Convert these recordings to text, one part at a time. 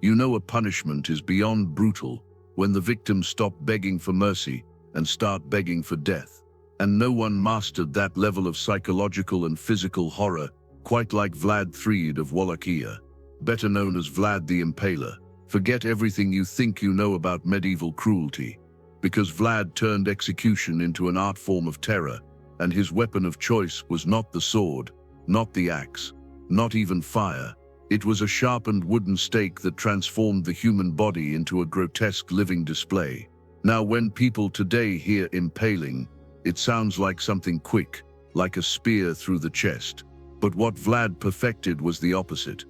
You know a punishment is beyond brutal when the victims stop begging for mercy and start begging for death. And no one mastered that level of psychological and physical horror quite like Vlad III of Wallachia, better known as Vlad the Impaler. Forget everything you think you know about medieval cruelty, because Vlad turned execution into an art form of terror, and his weapon of choice was not the sword, not the axe, not even fire. It was a sharpened wooden stake that transformed the human body into a grotesque living display. Now, when people today hear impaling, it sounds like something quick, like a spear through the chest. But what Vlad perfected was the opposite.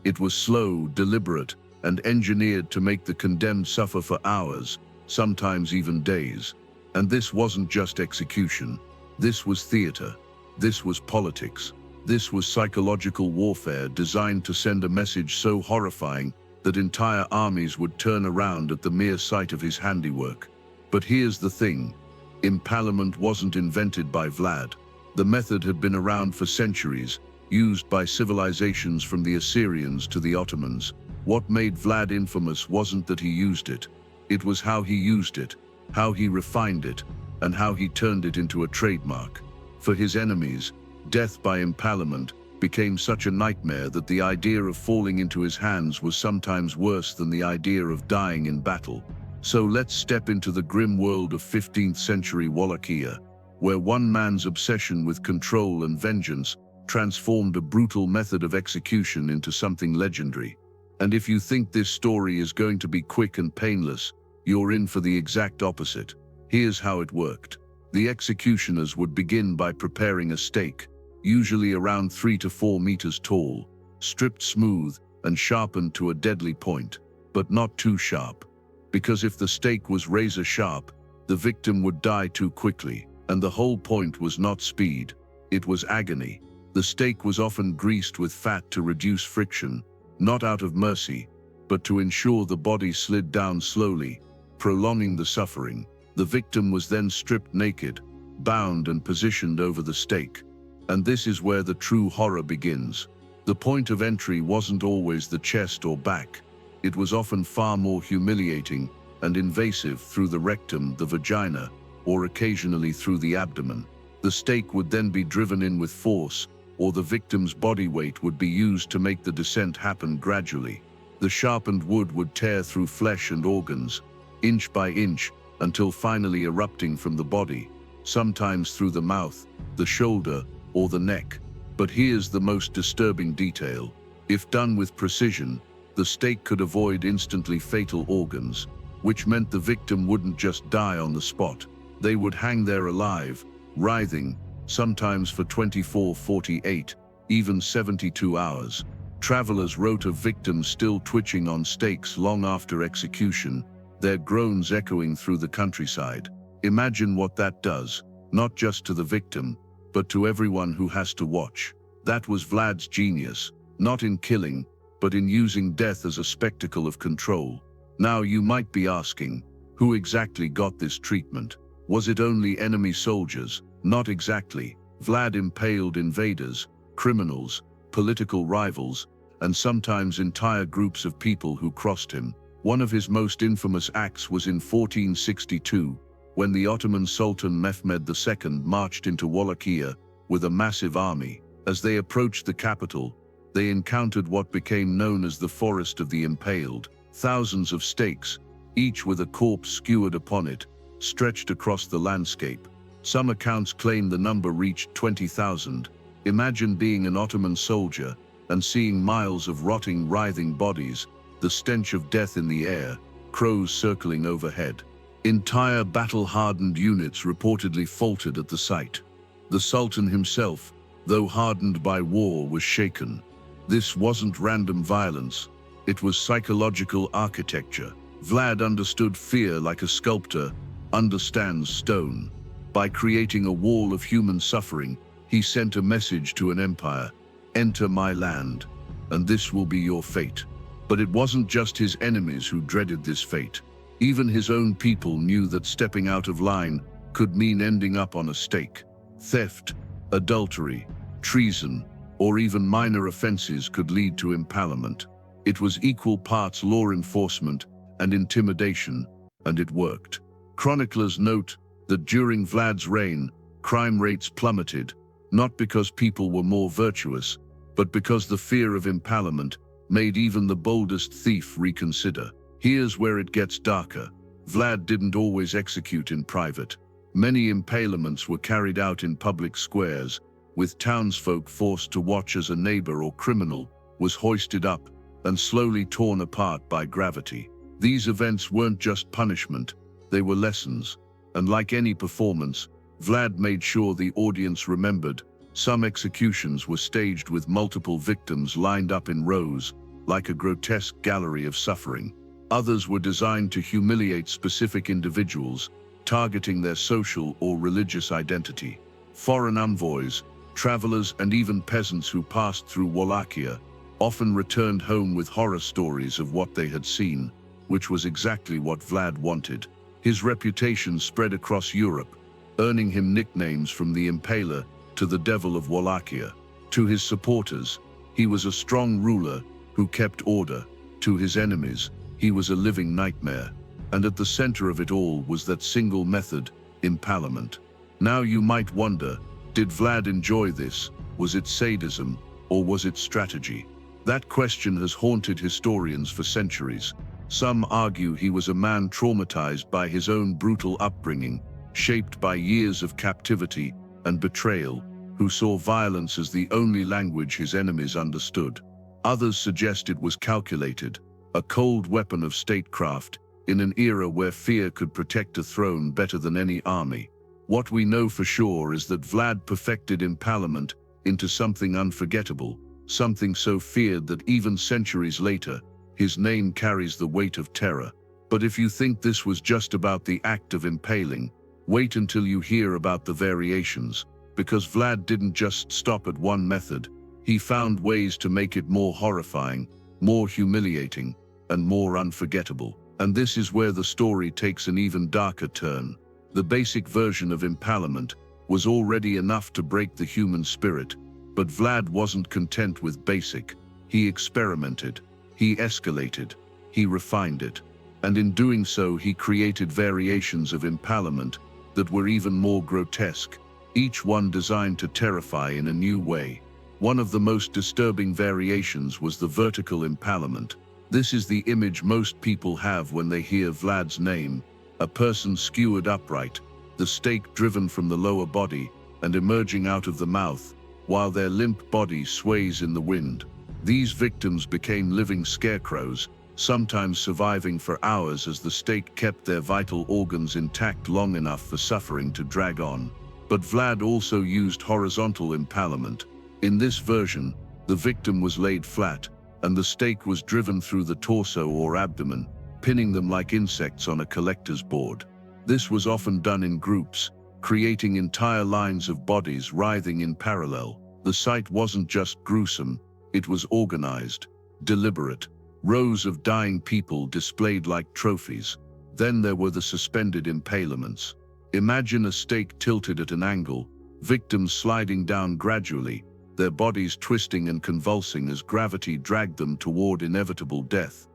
It was slow, deliberate, and engineered to make the condemned suffer for hours, sometimes even days. And this wasn't just execution. This was theater. This was politics. This was psychological warfare designed to send a message so horrifying that entire armies would turn around at the mere sight of his handiwork. But here's the thing. Impalement wasn't invented by Vlad. The method had been around for centuries, used by civilizations from the Assyrians to the Ottomans. What made Vlad infamous wasn't that he used it. It was how he used it, how he refined it, and how he turned it into a trademark. For his enemies, death by impalement became such a nightmare that the idea of falling into his hands was sometimes worse than the idea of dying in battle. So let's step into the grim world of 15th century Wallachia, where one man's obsession with control and vengeance transformed a brutal method of execution into something legendary. And if you think this story is going to be quick and painless, you're in for the exact opposite. Here's how it worked. The executioners would begin by preparing a stake, usually around 3 to 4 meters tall, stripped smooth and sharpened to a deadly point, but not too sharp. Because if the stake was razor sharp, the victim would die too quickly. And the whole point was not speed, it was agony. The stake was often greased with fat to reduce friction, not out of mercy, but to ensure the body slid down slowly, prolonging the suffering. The victim was then stripped naked, bound and positioned over the stake. And this is where the true horror begins. The point of entry wasn't always the chest or back. It was often far more humiliating and invasive through the rectum, the vagina, or occasionally through the abdomen. The stake would then be driven in with force, or the victim's body weight would be used to make the descent happen gradually. The sharpened wood would tear through flesh and organs, inch by inch, until finally erupting from the body, sometimes through the mouth, the shoulder, or the neck. But here's the most disturbing detail. If done with precision, the stake could avoid instantly fatal organs, which meant the victim wouldn't just die on the spot. They would hang there alive, writhing, sometimes for 24, 48, even 72 hours. Travelers wrote of victims still twitching on stakes long after execution, their groans echoing through the countryside. Imagine what that does, not just to the victim, but to everyone who has to watch. That was Vlad's genius, not in killing, but in using death as a spectacle of control. Now you might be asking, who exactly got this treatment? Was it only enemy soldiers? Not exactly. Vlad impaled invaders, criminals, political rivals, and sometimes entire groups of people who crossed him. One of his most infamous acts was in 1462, when the Ottoman Sultan Mehmed II marched into Wallachia with a massive army. As they approached the capital, they encountered what became known as the Forest of the Impaled. Thousands of stakes, each with a corpse skewered upon it, stretched across the landscape. Some accounts claim the number reached 20,000. Imagine being an Ottoman soldier and seeing miles of rotting, writhing bodies, the stench of death in the air, crows circling overhead. Entire battle-hardened units reportedly faltered at the sight. The Sultan himself, though hardened by war, was shaken. This wasn't random violence. It was psychological architecture. Vlad understood fear like a sculptor understands stone. By creating a wall of human suffering, he sent a message to an empire: enter my land, and this will be your fate. But it wasn't just his enemies who dreaded this fate. Even his own people knew that stepping out of line could mean ending up on a stake. Theft, adultery, treason, or even minor offenses could lead to impalement. It was equal parts law enforcement and intimidation, and it worked. Chroniclers note that during Vlad's reign, crime rates plummeted, not because people were more virtuous, but because the fear of impalement made even the boldest thief reconsider. Here's where it gets darker. Vlad didn't always execute in private. Many impalements were carried out in public squares, with townsfolk forced to watch as a neighbor or criminal was hoisted up and slowly torn apart by gravity. These events weren't just punishment, they were lessons. And like any performance, Vlad made sure the audience remembered. Some executions were staged with multiple victims lined up in rows, like a grotesque gallery of suffering. Others were designed to humiliate specific individuals, targeting their social or religious identity. Foreign envoys, travelers, and even peasants who passed through Wallachia often returned home with horror stories of what they had seen, which was exactly what Vlad wanted. His reputation spread across Europe, earning him nicknames from the Impaler to the Devil of Wallachia. To his supporters, he was a strong ruler who kept order. To his enemies, he was a living nightmare. And at the center of it all was that single method, impalement. Now you might wonder, did Vlad enjoy this? Was it sadism, or was it strategy? That question has haunted historians for centuries. Some argue he was a man traumatized by his own brutal upbringing, shaped by years of captivity and betrayal, who saw violence as the only language his enemies understood. Others suggest it was calculated, a cold weapon of statecraft, in an era where fear could protect a throne better than any army. What we know for sure is that Vlad perfected impalement into something unforgettable, something so feared that even centuries later, his name carries the weight of terror. But if you think this was just about the act of impaling, wait until you hear about the variations, because Vlad didn't just stop at one method. He found ways to make it more horrifying, more humiliating, and more unforgettable. And this is where the story takes an even darker turn. The basic version of impalement was already enough to break the human spirit, but Vlad wasn't content with basic. He experimented, he escalated, he refined it. And in doing so, he created variations of impalement that were even more grotesque, each one designed to terrify in a new way. One of the most disturbing variations was the vertical impalement. This is the image most people have when they hear Vlad's name, a person skewered upright, the stake driven from the lower body and emerging out of the mouth, while their limp body sways in the wind. These victims became living scarecrows, sometimes surviving for hours as the stake kept their vital organs intact long enough for suffering to drag on. But Vlad also used horizontal impalement. In this version, the victim was laid flat, and the stake was driven through the torso or abdomen, pinning them like insects on a collector's board. This was often done in groups, creating entire lines of bodies writhing in parallel. The sight wasn't just gruesome, it was organized, deliberate. Rows of dying people displayed like trophies. Then there were the suspended impalements. Imagine a stake tilted at an angle, victims sliding down gradually, their bodies twisting and convulsing as gravity dragged them toward inevitable death.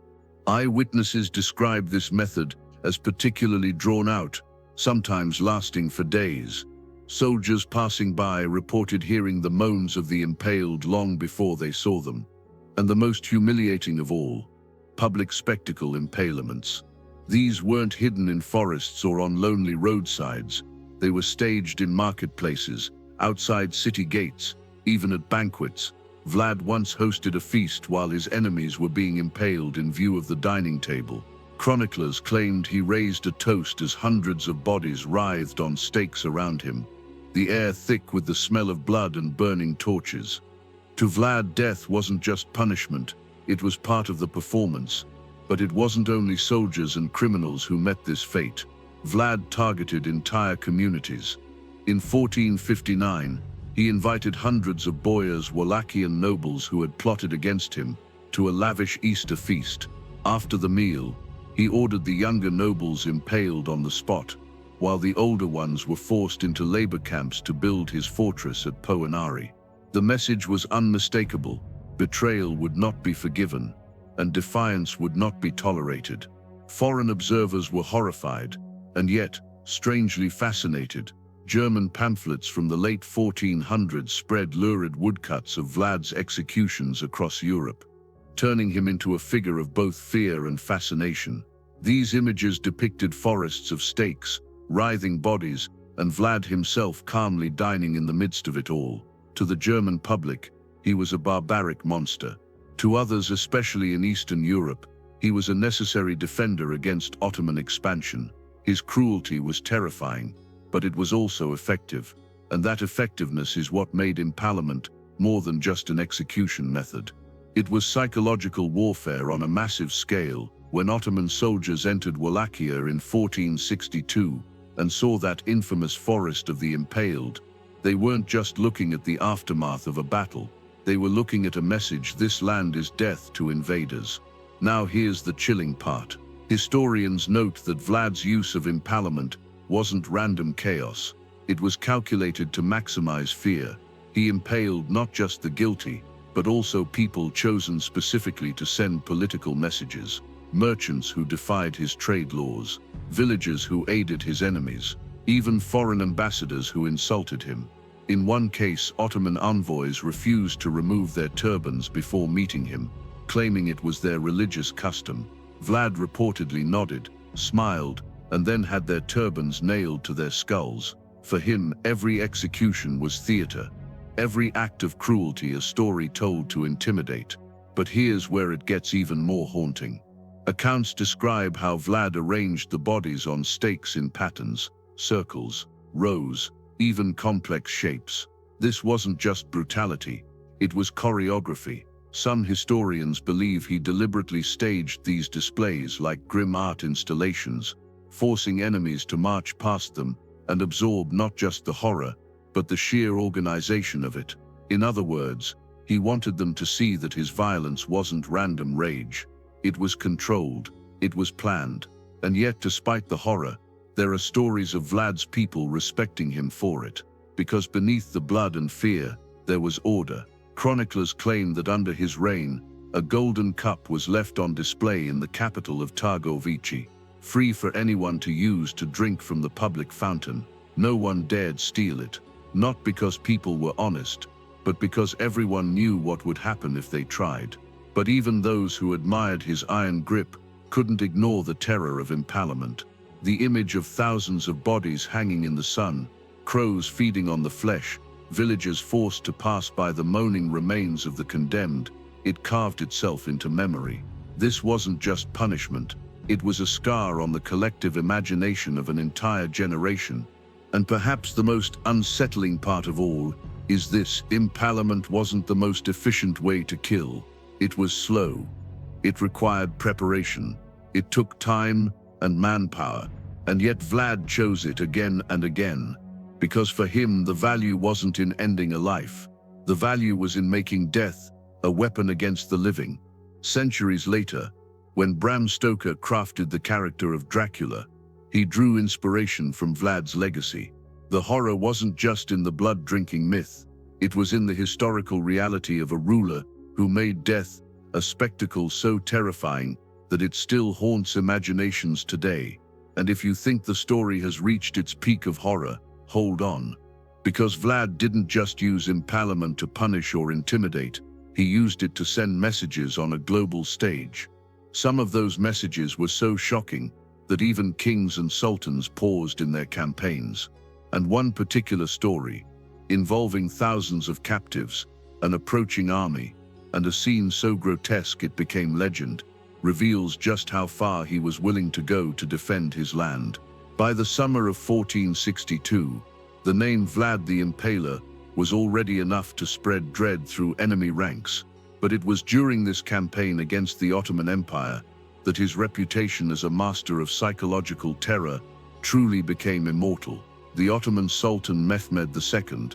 Eyewitnesses describe this method as particularly drawn out, sometimes lasting for days. Soldiers passing by reported hearing the moans of the impaled long before they saw them. And the most humiliating of all, public spectacle impalements. These weren't hidden in forests or on lonely roadsides. They were staged in marketplaces, outside city gates, even at banquets. Vlad once hosted a feast while his enemies were being impaled in view of the dining table. Chroniclers claimed he raised a toast as hundreds of bodies writhed on stakes around him, the air thick with the smell of blood and burning torches. To Vlad, death wasn't just punishment, it was part of the performance. But it wasn't only soldiers and criminals who met this fate. Vlad targeted entire communities. In 1459, he invited hundreds of boyars, Wallachian nobles who had plotted against him, to a lavish Easter feast. After the meal, he ordered the younger nobles impaled on the spot, while the older ones were forced into labor camps to build his fortress at Poenari. The message was unmistakable: betrayal would not be forgiven. and defiance would not be tolerated. Foreign observers were horrified, and yet, strangely fascinated. German pamphlets from the late 1400s spread lurid woodcuts of Vlad's executions across Europe, turning him into a figure of both fear and fascination. These images depicted forests of stakes, writhing bodies, and Vlad himself calmly dining in the midst of it all. To the German public, he was a barbaric monster. To others, especially in Eastern Europe, he was a necessary defender against Ottoman expansion. His cruelty was terrifying, but it was also effective, and that effectiveness is what made impalement more than just an execution method. It was psychological warfare on a massive scale. When Ottoman soldiers entered Wallachia in 1462 and saw that infamous forest of the impaled, they weren't just looking at the aftermath of a battle. They were looking at a message: this land is death to invaders. Now here's the chilling part. Historians note that Vlad's use of impalement wasn't random chaos. It was calculated to maximize fear. He impaled not just the guilty, but also people chosen specifically to send political messages. Merchants who defied his trade laws, villagers who aided his enemies, even foreign ambassadors who insulted him. In one case, Ottoman envoys refused to remove their turbans before meeting him, claiming it was their religious custom. Vlad reportedly nodded, smiled, and then had their turbans nailed to their skulls. For him, every execution was theater, every act of cruelty a story told to intimidate. But here's where it gets even more haunting. Accounts describe how Vlad arranged the bodies on stakes in patterns, circles, rows, even complex shapes. This wasn't just brutality, it was choreography. Some historians believe he deliberately staged these displays like grim art installations, forcing enemies to march past them and absorb not just the horror, but the sheer organization of it. In other words, he wanted them to see that his violence wasn't random rage. It was controlled, it was planned. And yet, despite the horror, there are stories of Vlad's people respecting him for it. Because beneath the blood and fear, there was order. Chroniclers claim that under his reign, a golden cup was left on display in the capital of Targovici, free for anyone to use to drink from the public fountain. No one dared steal it, not because people were honest, but because everyone knew what would happen if they tried. But even those who admired his iron grip couldn't ignore the terror of impalement. The image of thousands of bodies hanging in the sun, crows feeding on the flesh, villagers forced to pass by the moaning remains of the condemned, it carved itself into memory. This wasn't just punishment, it was a scar on the collective imagination of an entire generation. And perhaps the most unsettling part of all is this: impalement wasn't the most efficient way to kill. It was slow. It required preparation. It took time and manpower. And yet Vlad chose it again and again. Because for him, the value wasn't in ending a life. The value was in making death a weapon against the living. Centuries later, when Bram Stoker crafted the character of Dracula, he drew inspiration from Vlad's legacy. The horror wasn't just in the blood-drinking myth. It was in the historical reality of a ruler who made death a spectacle so terrifying that it still haunts imaginations today. And if you think the story has reached its peak of horror, hold on. Because Vlad didn't just use impalement to punish or intimidate, he used it to send messages on a global stage. Some of those messages were so shocking that even kings and sultans paused in their campaigns. And one particular story, involving thousands of captives, an approaching army, and a scene so grotesque it became legend, reveals just how far he was willing to go to defend his land. By the summer of 1462, the name Vlad the Impaler was already enough to spread dread through enemy ranks, but it was during this campaign against the Ottoman Empire that his reputation as a master of psychological terror truly became immortal. The Ottoman Sultan Mehmed II,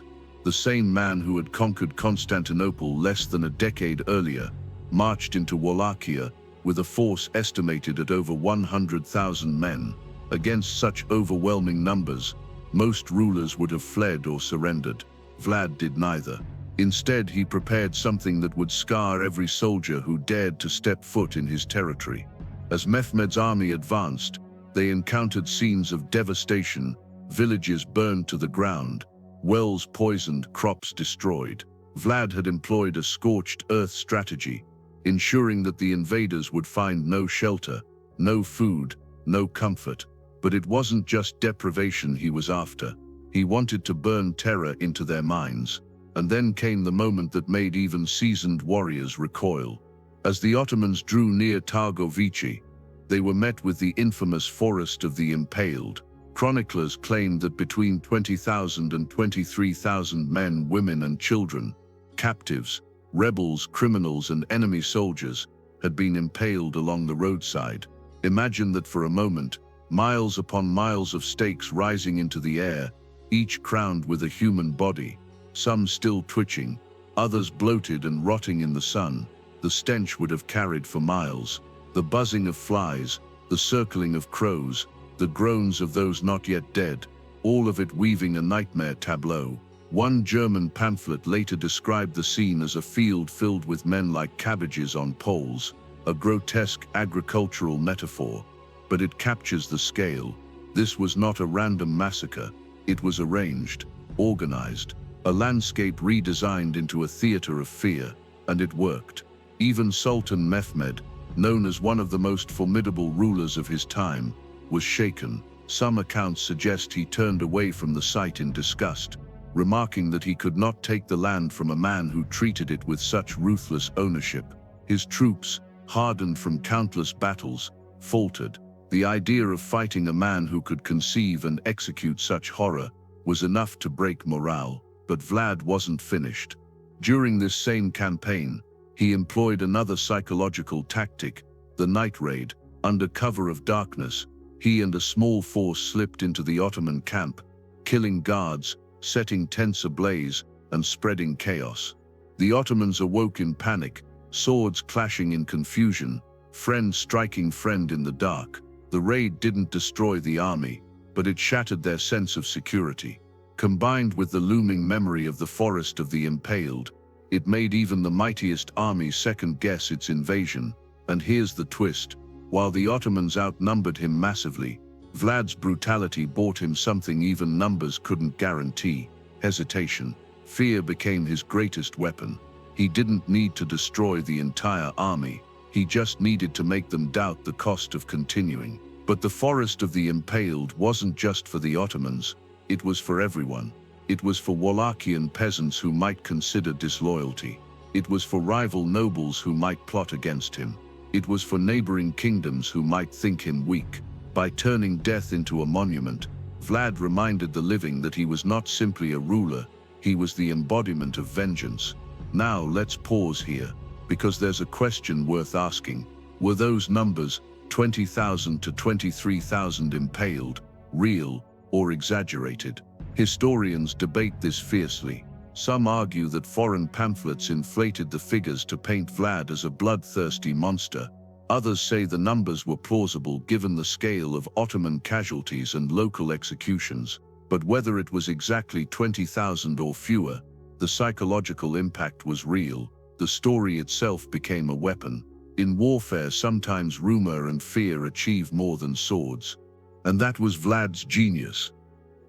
the same man who had conquered Constantinople less than a decade earlier, marched into Wallachia with a force estimated at over 100,000 men. Against such overwhelming numbers, most rulers would have fled or surrendered. Vlad did neither. Instead, he prepared something that would scar every soldier who dared to step foot in his territory. As Mehmed's army advanced, they encountered scenes of devastation, villages burned to the ground, wells poisoned, crops destroyed. Vlad had employed a scorched earth strategy, ensuring that the invaders would find no shelter, no food, no comfort. But it wasn't just deprivation he was after. He wanted to burn terror into their minds. And then came the moment that made even seasoned warriors recoil. As the Ottomans drew near Targovici, they were met with the infamous Forest of the Impaled. Chroniclers claimed that between 20,000 and 23,000 men, women and children, captives, rebels, criminals and enemy soldiers, had been impaled along the roadside. Imagine that for a moment, miles upon miles of stakes rising into the air, each crowned with a human body. Some still twitching, others bloated and rotting in the sun. The stench would have carried for miles. The buzzing of flies, the circling of crows, the groans of those not yet dead, all of it weaving a nightmare tableau. One German pamphlet later described the scene as a field filled with men like cabbages on poles, a grotesque agricultural metaphor. But it captures the scale. This was not a random massacre. It was arranged, organized. A landscape redesigned into a theater of fear, and it worked. Even Sultan Mehmed, known as one of the most formidable rulers of his time, was shaken. Some accounts suggest he turned away from the sight in disgust, remarking that he could not take the land from a man who treated it with such ruthless ownership. His troops, hardened from countless battles, faltered. The idea of fighting a man who could conceive and execute such horror was enough to break morale. But Vlad wasn't finished. During this same campaign, he employed another psychological tactic, the night raid. Under cover of darkness, he and a small force slipped into the Ottoman camp, killing guards, setting tents ablaze, and spreading chaos. The Ottomans awoke in panic, swords clashing in confusion, friend striking friend in the dark. The raid didn't destroy the army, but it shattered their sense of security. Combined with the looming memory of the Forest of the Impaled, it made even the mightiest army second-guess its invasion. And here's the twist. While the Ottomans outnumbered him massively, Vlad's brutality bought him something even numbers couldn't guarantee: hesitation. Fear became his greatest weapon. He didn't need to destroy the entire army. He just needed to make them doubt the cost of continuing. But the Forest of the Impaled wasn't just for the Ottomans. It was for everyone. It was for Wallachian peasants who might consider disloyalty. It was for rival nobles who might plot against him. It was for neighboring kingdoms who might think him weak. By turning death into a monument, Vlad reminded the living that he was not simply a ruler, he was the embodiment of vengeance. Now let's pause here, because there's a question worth asking. Were those numbers, 20,000 to 23,000 impaled, real or exaggerated? Historians debate this fiercely. Some argue that foreign pamphlets inflated the figures to paint Vlad as a bloodthirsty monster. Others say the numbers were plausible given the scale of Ottoman casualties and local executions. But whether it was exactly 20,000 or fewer, the psychological impact was real. The story itself became a weapon. In warfare, sometimes rumor and fear achieve more than swords. And that was Vlad's genius.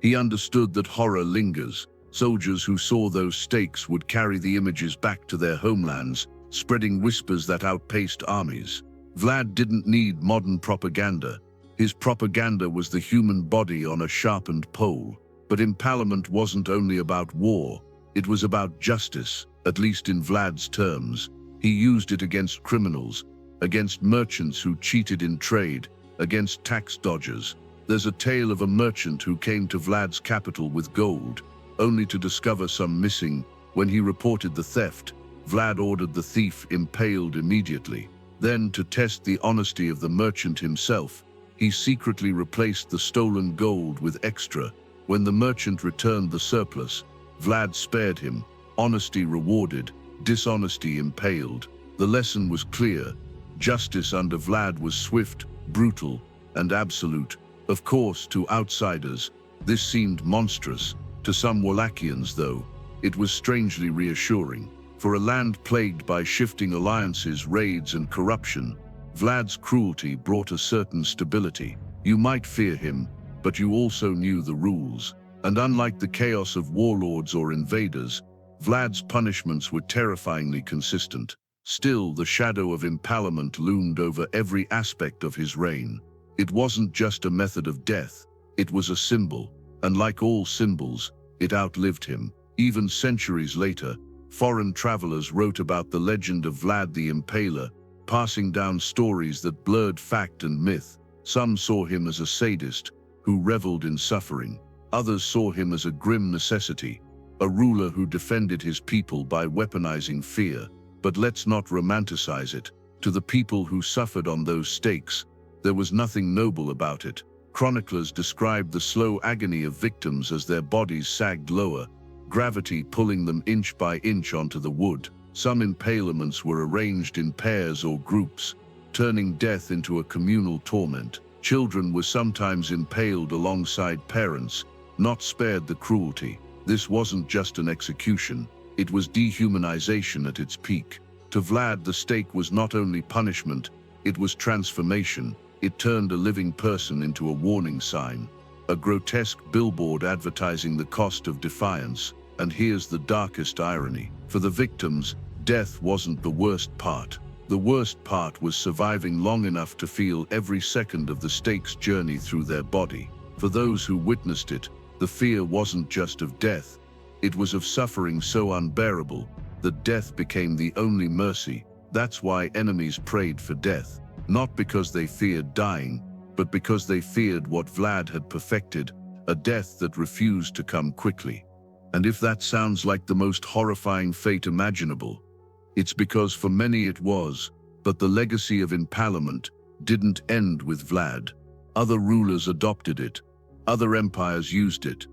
He understood that horror lingers. Soldiers who saw those stakes would carry the images back to their homelands, spreading whispers that outpaced armies. Vlad didn't need modern propaganda. His propaganda was the human body on a sharpened pole. But impalement wasn't only about war. It was about justice, at least in Vlad's terms. He used it against criminals, against merchants who cheated in trade, against tax dodgers. There's a tale of a merchant who came to Vlad's capital with gold, only to discover some missing. When he reported the theft, Vlad ordered the thief impaled immediately. Then, to test the honesty of the merchant himself, he secretly replaced the stolen gold with extra. When the merchant returned the surplus, Vlad spared him. Honesty rewarded, dishonesty impaled. The lesson was clear. Justice under Vlad was swift, brutal, and absolute. Of course, to outsiders, this seemed monstrous. To some Wallachians, though, It was strangely reassuring. For a land plagued by shifting alliances, raids, and corruption, Vlad's cruelty brought a certain stability. You might fear him, but you also knew the rules. And unlike the chaos of warlords or invaders, Vlad's punishments were terrifyingly consistent. Still, the shadow of impalement loomed over every aspect of his reign. It wasn't just a method of death, it was a symbol, and like all symbols, it outlived him. Even centuries later, foreign travelers wrote about the legend of Vlad the Impaler, passing down stories that blurred fact and myth. Some saw him as a sadist who reveled in suffering. Others saw him as a grim necessity, a ruler who defended his people by weaponizing fear. But let's not romanticize it. To the people who suffered on those stakes, there was nothing noble about it. Chroniclers described the slow agony of victims as their bodies sagged lower, gravity pulling them inch by inch onto the wood. Some impalements were arranged in pairs or groups, turning death into a communal torment. Children were sometimes impaled alongside parents, not spared the cruelty. This wasn't just an execution, it was dehumanization at its peak. To Vlad, the stake was not only punishment, it was transformation. It turned a living person into a warning sign, a grotesque billboard advertising the cost of defiance. And here's the darkest irony. For the victims, death wasn't the worst part. The worst part was surviving long enough to feel every second of the stake's journey through their body. For those who witnessed it, the fear wasn't just of death, it was of suffering so unbearable that death became the only mercy. That's why enemies prayed for death, not because they feared dying, but because they feared what Vlad had perfected, a death that refused to come quickly. And if that sounds like the most horrifying fate imaginable, it's because for many it was. But the legacy of impalement didn't end with Vlad. Other rulers adopted it, other empires used it,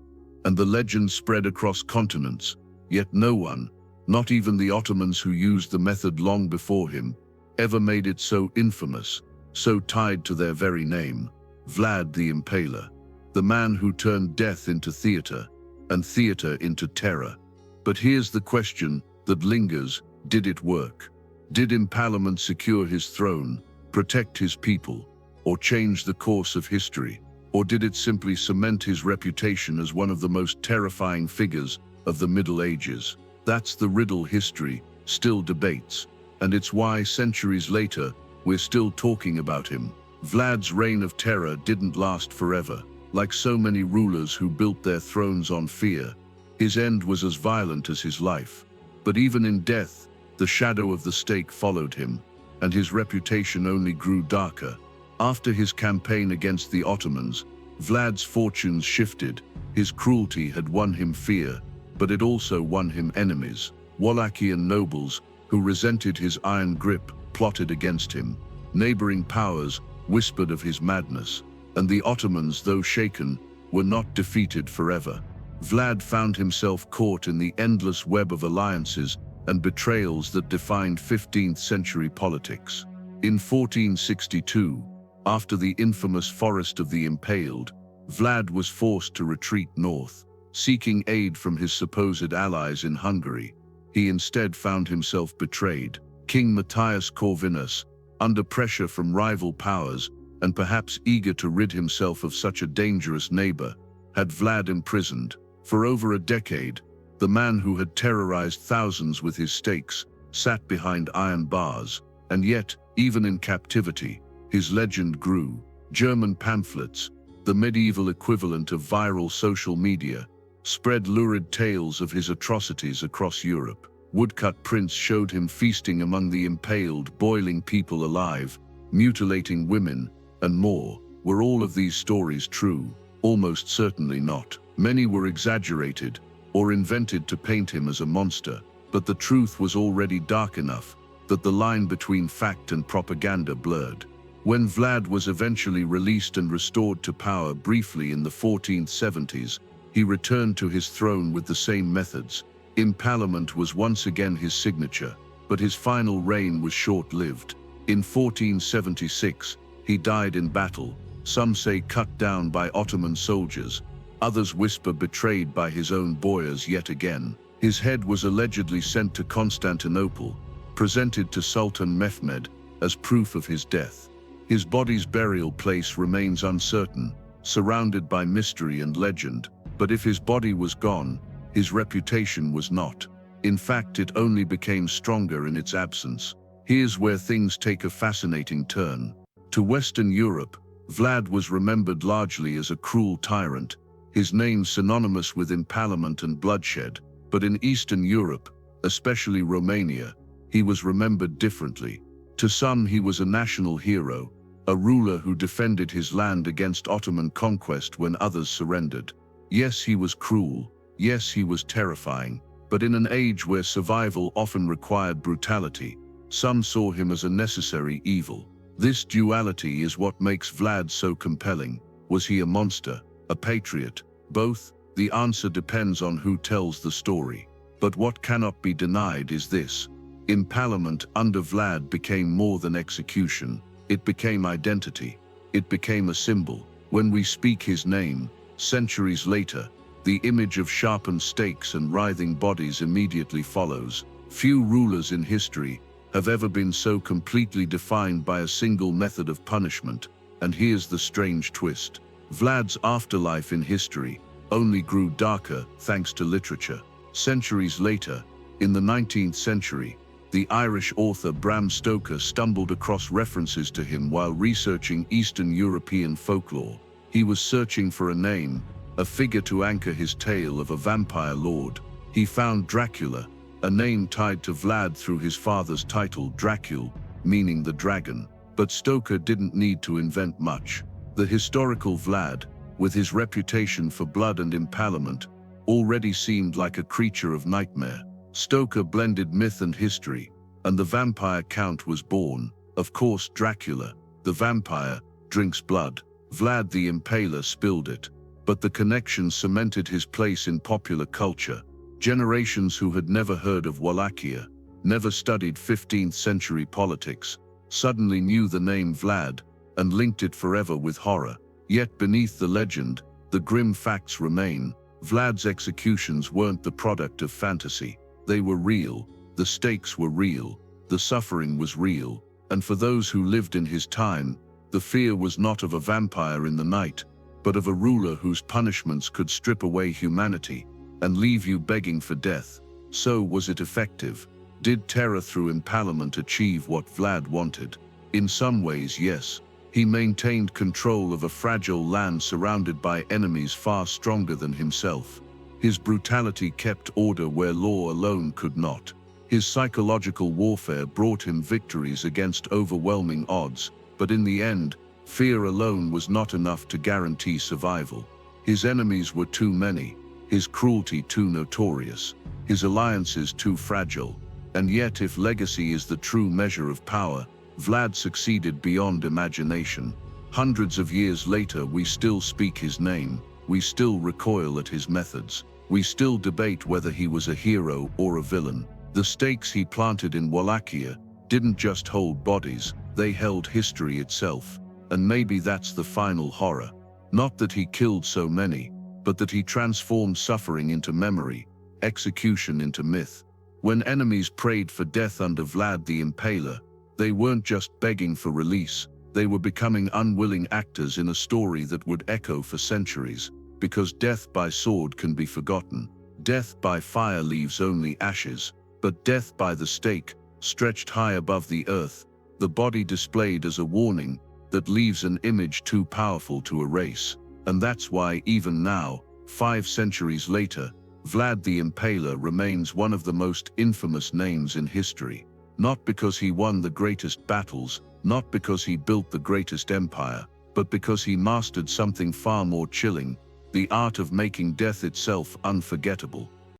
and the legend spread across continents. Yet no one, not even the Ottomans who used the method long before him, ever made it so infamous, so tied to their very name. Vlad the Impaler, the man who turned death into theater, and theater into terror. But here's the question that lingers: did it work? Did impalement secure his throne, protect his people, or change the course of history? Or did it simply cement his reputation as one of the most terrifying figures of the Middle Ages? That's the riddle history still debates, and it's why centuries later we're still talking about him. Vlad's reign of terror didn't last forever. Like so many rulers who built their thrones on fear, his end was as violent as his life. But even in death, the shadow of the stake followed him, and his reputation only grew darker. After his campaign against the Ottomans, Vlad's fortunes shifted. His cruelty had won him fear, but it also won him enemies. Wallachian nobles, who resented his iron grip, plotted against him. Neighboring powers whispered of his madness, and the Ottomans, though shaken, were not defeated forever. Vlad found himself caught in the endless web of alliances and betrayals that defined 15th century politics. In 1462, after the infamous Forest of the Impaled, Vlad was forced to retreat north, seeking aid from his supposed allies in Hungary. He instead found himself betrayed. King Matthias Corvinus, under pressure from rival powers, and perhaps eager to rid himself of such a dangerous neighbor, had Vlad imprisoned. For over a decade, the man who had terrorized thousands with his stakes sat behind iron bars, and yet, even in captivity, his legend grew. German pamphlets, the medieval equivalent of viral social media, spread lurid tales of his atrocities across Europe. Woodcut prints showed him feasting among the impaled, boiling people alive, mutilating women, and more. Were all of these stories true? Almost certainly not. Many were exaggerated or invented to paint him as a monster, but the truth was already dark enough that the line between fact and propaganda blurred. When Vlad was eventually released and restored to power briefly in the 1470s, he returned to his throne with the same methods. Impalement was once again his signature, but his final reign was short-lived. In 1476, he died in battle, some say cut down by Ottoman soldiers, others whisper betrayed by his own boyars yet again. His head was allegedly sent to Constantinople, presented to Sultan Mehmed as proof of his death. His body's burial place remains uncertain, surrounded by mystery and legend, but if his body was gone, his reputation was not. In fact, it only became stronger in its absence. Here's where things take a fascinating turn. To Western Europe, Vlad was remembered largely as a cruel tyrant, his name synonymous with impalement and bloodshed. But in Eastern Europe, especially Romania, he was remembered differently. To some, he was a national hero, a ruler who defended his land against Ottoman conquest when others surrendered. Yes, he was cruel. Yes, he was terrifying. But in an age where survival often required brutality, some saw him as a necessary evil. This duality is what makes Vlad so compelling. Was he a monster, a patriot, both? The answer depends on who tells the story. But what cannot be denied is this: impalement under Vlad became more than execution. It became identity. It became a symbol. When we speak his name, centuries later, the image of sharpened stakes and writhing bodies immediately follows. Few rulers in history have ever been so completely defined by a single method of punishment. And here's the strange twist: Vlad's afterlife in history only grew darker thanks to literature. Centuries later, in the 19th century, the Irish author Bram Stoker stumbled across references to him while researching Eastern European folklore. He was searching for a name, a figure to anchor his tale of a vampire lord. He found Dracula, a name tied to Vlad through his father's title Dracula, meaning the dragon. But Stoker didn't need to invent much. The historical Vlad, with his reputation for blood and impalement, already seemed like a creature of nightmare. Stoker blended myth and history, and the vampire count was born. Of course, Dracula, the vampire, drinks blood. Vlad the Impaler spilled it. But the connection cemented his place in popular culture. Generations who had never heard of Wallachia, never studied 15th century politics, suddenly knew the name Vlad and linked it forever with horror. Yet beneath the legend, the grim facts remain. Vlad's executions weren't the product of fantasy. They were real. The stakes were real. The suffering was real. And for those who lived in his time, the fear was not of a vampire in the night, but of a ruler whose punishments could strip away humanity and leave you begging for death. So, was it effective? Did terror through impalement achieve what Vlad wanted? In some ways, yes. He maintained control of a fragile land surrounded by enemies far stronger than himself. His brutality kept order where law alone could not. His psychological warfare brought him victories against overwhelming odds, but in the end, fear alone was not enough to guarantee survival. His enemies were too many, his cruelty too notorious, his alliances too fragile. And yet, if legacy is the true measure of power, Vlad succeeded beyond imagination. Hundreds of years later, we still speak his name, we still recoil at his methods, we still debate whether he was a hero or a villain. The stakes he planted in Wallachia didn't just hold bodies, they held history itself. And maybe that's the final horror. Not that he killed so many, but that he transformed suffering into memory, execution into myth. When enemies prayed for death under Vlad the Impaler, they weren't just begging for release, they were becoming unwilling actors in a story that would echo for centuries. Because death by sword can be forgotten. Death by fire leaves only ashes. But death by the stake, stretched high above the earth, the body displayed as a warning that leaves an image too powerful to erase. And that's why even now, 5 centuries later, Vlad the Impaler remains one of the most infamous names in history. Not because he won the greatest battles, not because he built the greatest empire, but because he mastered something far more chilling: the art of making death itself unforgettable.